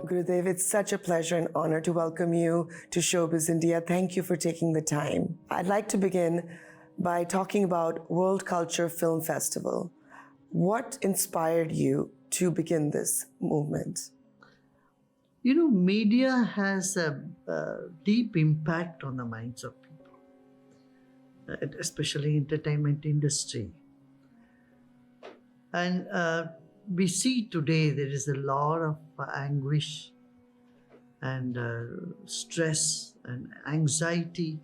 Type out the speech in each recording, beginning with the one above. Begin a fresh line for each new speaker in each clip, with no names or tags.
Gurudev, it's such a pleasure and honor to welcome you to Showbiz India. Thank you for taking the time. I'd like to begin by talking about World Culture Film Festival. What inspired you to begin this movement?
You know, media has a deep impact on the minds of people, especially entertainment industry. And we see today there is a lot of anguish and stress and anxiety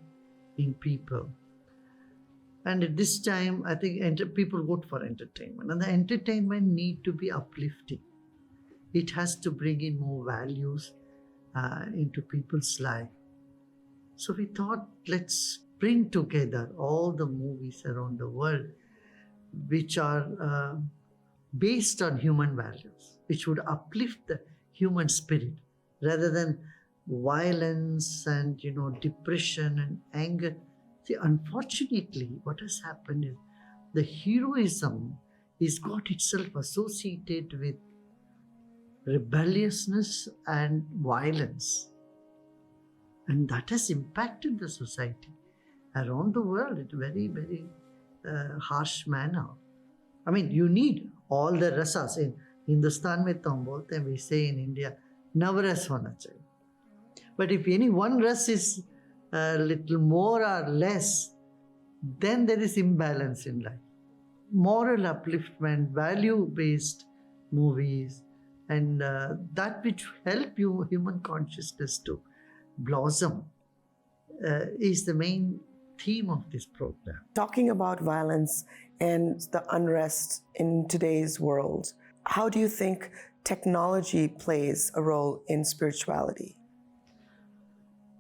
in people. And at this time, I think people vote for entertainment. And the entertainment need to be uplifting. It has to bring in more values into people's life. So we thought, let's bring together all the movies around the world which are based on human values, which would uplift the human spirit rather than violence and, depression and anger. See, unfortunately, what has happened is the heroism is got itself associated with rebelliousness and violence. And that has impacted the society around the world in a very, very harsh manner. I mean, you need all the rasas. In Hindustan mein tum bolte hain, we say in India, navras hona chahiye. But if any one ras is a little more or less, then there is imbalance in life. Moral upliftment, value-based movies, and that which help you human consciousness to blossom is the main theme of this program.
Talking about violence and the unrest in today's world, how do you think technology plays a role in spirituality?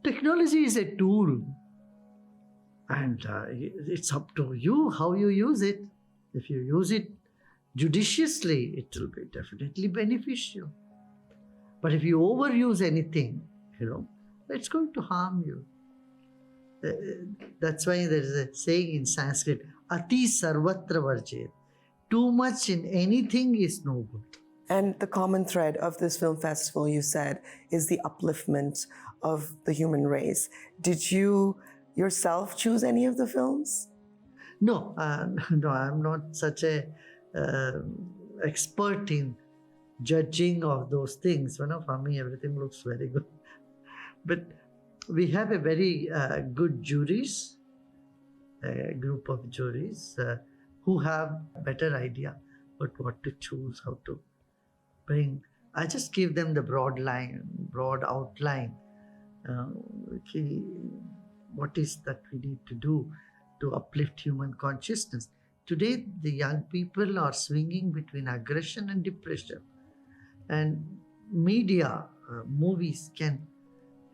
Technology is a tool, and it's up to you how you use it. If you use it judiciously, it will be definitely beneficial. But if you overuse anything, it's going to harm you. That's why there is a saying in Sanskrit, Ati sarvatra varjit. Too much in anything is no good.
And the common thread of this film festival, you said, is the upliftment of the human race. Did you yourself choose any of the films?
No, no, I'm not such a expert in judging of those things. For me, everything looks very good. But we have a very good juries, a group of juries who have a better idea about what to choose, how to bring. I just give them the broad outline. What is that we need to do to uplift human consciousness? Today, the young people are swinging between aggression and depression. And media, movies can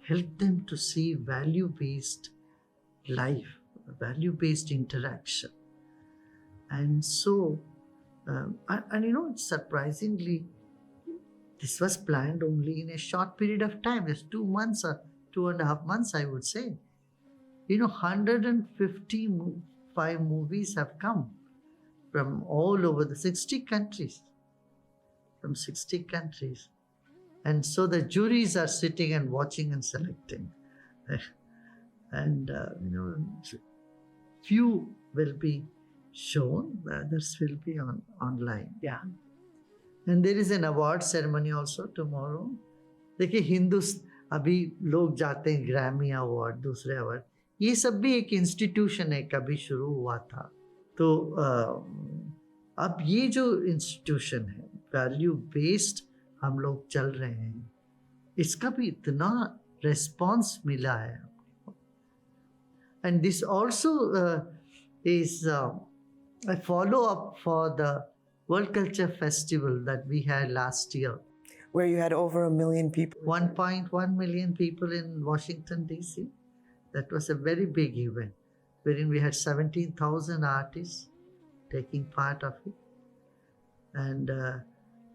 help them to see value-based life, value-based interaction. And so, surprisingly, this was planned only in a short period of time, just 2 months or 2.5 months, I would say. 155 movies have come from all over the 60 countries. From 60 countries. And so the juries are sitting and watching and selecting. And, few will be shown, others will be online.
Yeah.
And there is an award ceremony also tomorrow. देखिए अभी लोग जाते हैं Grammy award, दूसरे award, ये सब भी एक इंस्टीट्यूशन है, कभी शुरू हुआ था. तो अब ये जो इंस्टीट्यूशन है वैल्यू बेस्ड हम लोग चल रहे हैं, इसका भी इतना रेस्पॉन्स मिला है. And this also is a follow-up for the World Culture Festival that we had last year.
Where you had over 1 million people.
1.1 million people in Washington, D.C. That was a very big event, wherein we had 17,000 artists taking part of it. And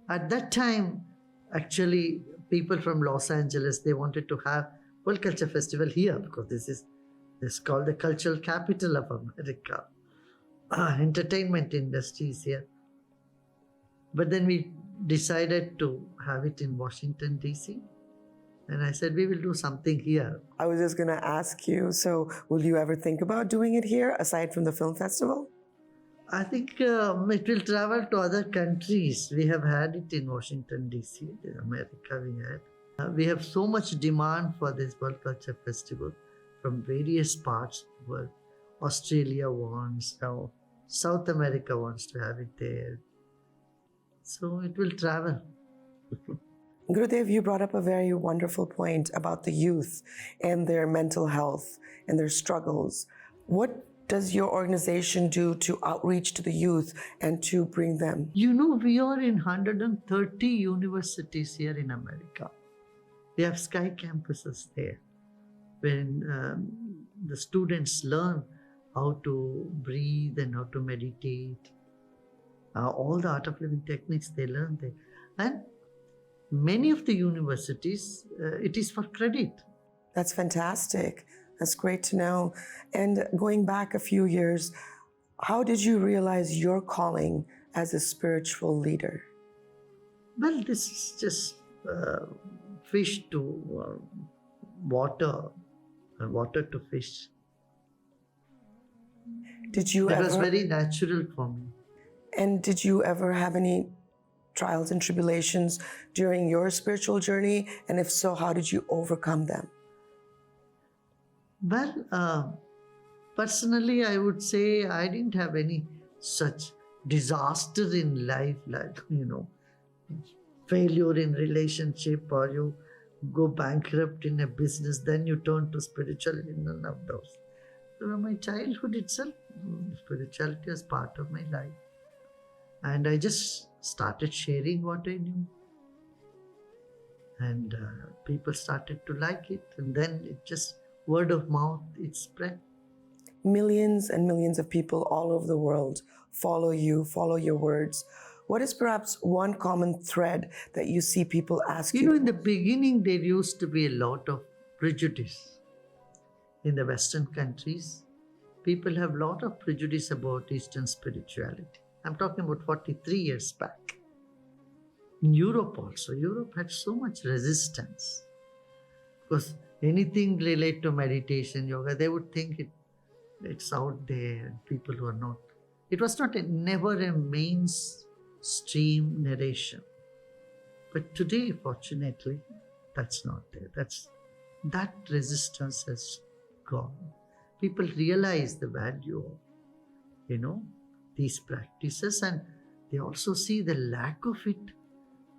at that time, actually, people from Los Angeles, they wanted to have World Culture Festival here because this is called the cultural capital of America. Entertainment industry is here. But then we decided to have it in Washington, D.C. And I said, we will do something here.
I was just going to ask you, so will you ever think about doing it here aside from the film festival?
I think it will travel to other countries. We have had it in Washington, D.C., in America we had. We have so much demand for this World Culture Festival from various parts of the world. Australia wants, now South America wants to have it there. So it will travel.
Gurudev, you brought up a very wonderful point about the youth and their mental health and their struggles. What does your organization do to outreach to the youth and to bring them?
You know, we are in 130 universities here in America. We have sky campuses there, when the students learn how to breathe and how to meditate. All the art of living techniques they learn there. And many of the universities, it is for credit.
That's fantastic. That's great to know. And going back a few years, how did you realize your calling as a spiritual leader?
Well, this is just fish to water, water to fish.
Did you
It
ever?
was very natural for me.
And did you ever have any trials and tribulations during your spiritual journey? And if so, how did you overcome them?
Well, personally, I would say I didn't have any such disaster in life, like, failure in relationship, or you go bankrupt in a business, then you turn to spirituality. None of those. From my childhood itself, spirituality was part of my life. And I just started sharing what I knew. And people started to like it. And then it just, word of mouth, it spread.
Millions and millions of people all over the world follow you, follow your words. What is perhaps one common thread that you see people ask you?
You know, in the beginning, there used to be a lot of prejudice. In the Western countries, people have a lot of prejudice about Eastern spirituality. I'm talking about 43 years back. In Europe also, Europe had so much resistance. Because anything related to meditation, yoga, they would think it's out there, and people who are not. It was never a mainstream narration. But today, fortunately, that's not there. That resistance has gone. People realize the value of, these practices, and they also see the lack of it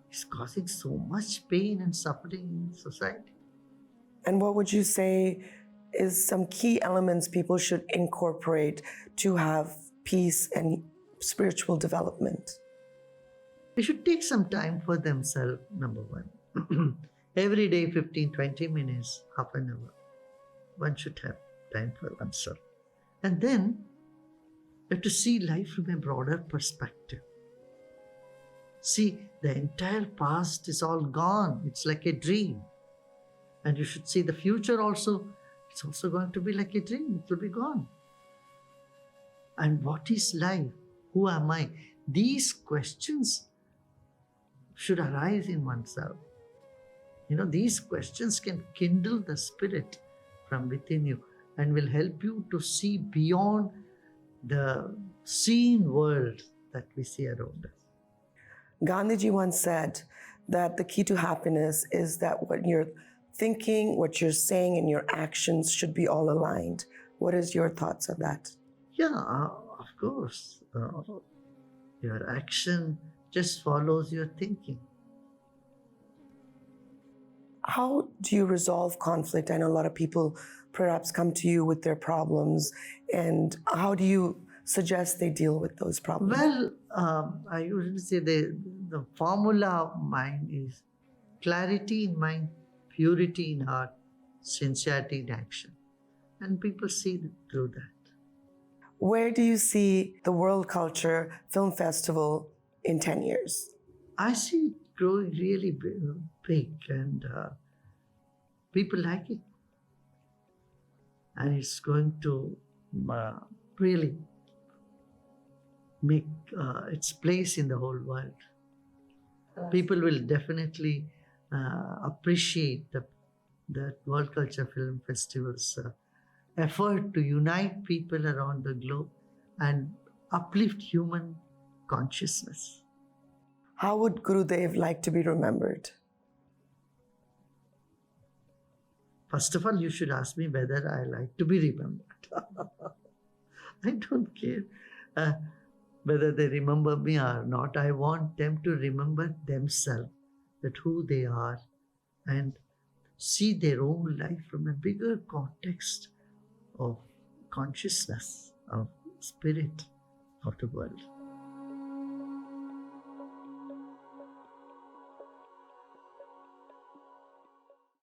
is causing so much pain and suffering in society.
And what would you say is some key elements people should incorporate to have peace and spiritual development?
They should take some time for themselves, number one. Every day, 15, 20 minutes, half an hour. One should have time for oneself. And then you have to see life from a broader perspective. See, the entire past is all gone. It's like a dream. And you should see the future also. It's also going to be like a dream. It will be gone. And what is life? Who am I? These questions should arise in oneself. These questions can kindle the spirit from within you and will help you to see beyond the seen world that we see around us.
Gandhiji once said that the key to happiness is that what you're thinking, what you're saying, and your actions should be all aligned. What is your thoughts on that?
Yeah, of course. Your action just follows your thinking.
How do you resolve conflict? I know a lot of people perhaps come to you with their problems, and how do you suggest they deal with those problems?
Well, I usually say the formula of mind is clarity in mind, purity in heart, sincerity in action. And people see through that.
Where do you see the World Culture Film Festival in 10 years?
I see it growing really big, and people like it. And it's going to really make its place in the whole world. People will definitely appreciate the World Culture Film Festival's effort to unite people around the globe and uplift human consciousness.
How would Gurudev like to be remembered?
First of all, you should ask me whether I like to be remembered. I don't care whether they remember me or not. I want them to remember themselves, that who they are, and see their own life from a bigger context of consciousness, of spirit of the world.